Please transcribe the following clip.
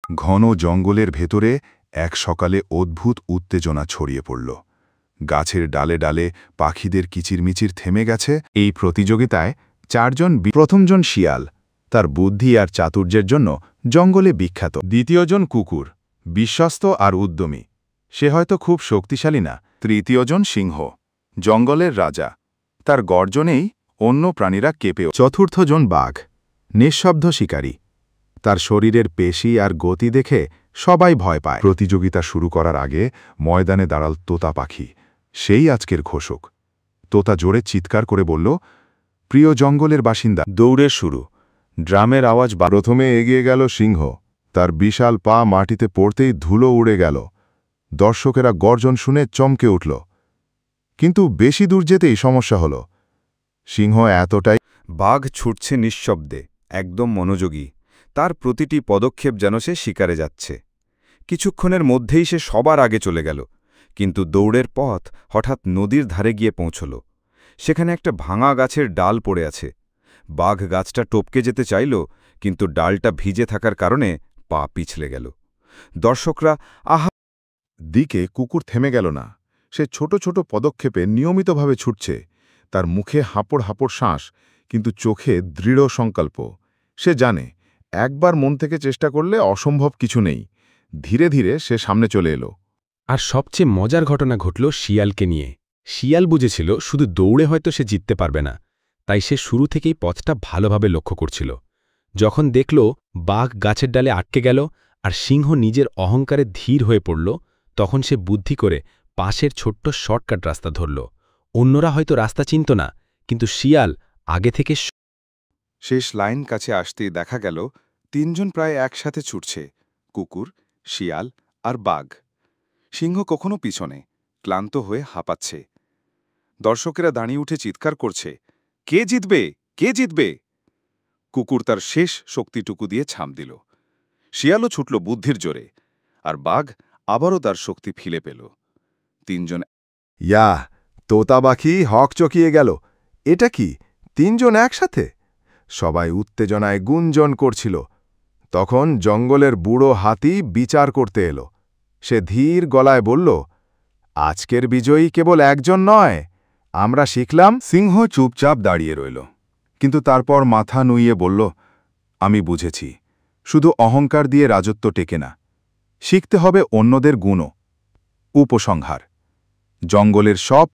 ঘন জঙ্গলের ভেতরে এক সকালে অদ্ভুত উত্তেজনা ছড়িয়ে পড়ল। গাছের ডালে ডালে পাখিদের কিচিরমিচির থেমে গেছে। এই প্রতিযোগিতায় প্রথমজন শিয়াল, তার বুদ্ধি আর চাতুর্যের জন্য জঙ্গলে বিখ্যাত। দ্বিতীয়জন কুকুর, বিশ্বস্ত আর উদ্যমী, সে হয়তো খুব শক্তিশালী না। তৃতীয়জন সিংহ, জঙ্গলের রাজা, তার গর্জনেই অন্য প্রাণীরা কেঁপে। চতুর্থজন বাঘ, নিঃশব্দ শিকারী, তার শরীরের পেশি আর গতি দেখে সবাই ভয় পায়। প্রতিযোগিতা শুরু করার আগে ময়দানে দাঁড়াল তোতা পাখি, সেই আজকের ঘোষক। তোতা জোরে চিৎকার করে বলল, প্রিয় জঙ্গলের বাসিন্দা। দৌড়ের শুরু, ড্রামের আওয়াজ। প্রথমে এগিয়ে গেল সিংহ, তার বিশাল পা মাটিতে পড়তেই ধুলো উড়ে গেল। দর্শকেরা গর্জন শুনে চমকে উঠল। কিন্তু বেশি দূর যেতেই সমস্যা হল। সিংহ এতটাই। বাঘ ছুটছে নিঃশব্দে, একদম মনোযোগী। তার প্রতিটি পদক্ষেপ যেন সে শিকারে যাচ্ছে। কিছুক্ষণের মধ্যেই সে সবার আগে চলে গেল। কিন্তু দৌড়ের পথ হঠাৎ নদীর ধারে গিয়ে পৌঁছল। সেখানে একটা ভাঙা গাছের ডাল পড়ে আছে। বাঘ গাছটা টপকে যেতে চাইল, কিন্তু ডালটা ভিজে থাকার কারণে পা পিছলে গেল। দর্শকরা আহা দিকে কুকুর থেমে গেল না। সে ছোট ছোট পদক্ষেপে নিয়মিতভাবে ছুটছে। তার মুখে হাঁপড় হাঁপড় শ্বাস, কিন্তু চোখে দৃঢ় সংকল্প। সে জানে, একবার মন থেকে চেষ্টা করলে অসম্ভব কিছু নেই। ধীরে ধীরে সে সামনে চলে এলো। আর সবচেয়ে মজার ঘটনা ঘটল শিয়ালকে নিয়ে। শিয়াল বুঝেছিল শুধু দৌড়ে হয়তো সে জিততে পারবে না, তাই সে শুরু থেকেই পথটা ভালোভাবে লক্ষ্য করছিল। যখন দেখল বাঘ গাছের ডালে আটকে গেল আর সিংহ নিজের অহংকারে ধীর হয়ে পড়ল, তখন সে বুদ্ধি করে পাশের ছোট্ট শর্টকাট রাস্তা ধরল। অন্যরা হয়তো রাস্তা চিনত না, কিন্তু শিয়াল আগে থেকে। শেষ লাইন কাছে আসতেই দেখা গেল তিনজন প্রায় একসাথে ছুটছে, কুকুর, শিয়াল আর বাঘ। সিংহ কখনো পিছনে, ক্লান্ত হয়ে হাঁপাচ্ছে। দর্শকেরা দাঁড়িয়ে উঠে চিৎকার করছে, কে জিতবে, কে জিতবে? কুকুর তার শেষ শক্তিটুকু দিয়ে ছাম দিল। শিয়ালও ছুটল বুদ্ধির জোরে, আর বাঘ আবারও তার শক্তি ফিরে পেল। তিনজন। ইয়া, তোতা পাখি হক চকিয়ে গেল। এটা কি, তিনজন একসাথে? সবাই উত্তেজনায় গুঞ্জন করছিল। তখন জঙ্গলের বুড়ো হাতি বিচার করতে এলো। সে ধীর গলায় বলল, আজকের বিজয়ী কেবল একজন নয়, আমরা শিখলাম। সিংহ চুপচাপ দাঁড়িয়ে রইল, কিন্তু তারপর মাথা নুইয়ে বলল, আমি বুঝেছি, শুধু অহংকার দিয়ে রাজত্ব টেকে না, শিখতে হবে অন্যদের গুণও। উপসংহার, জঙ্গলের সব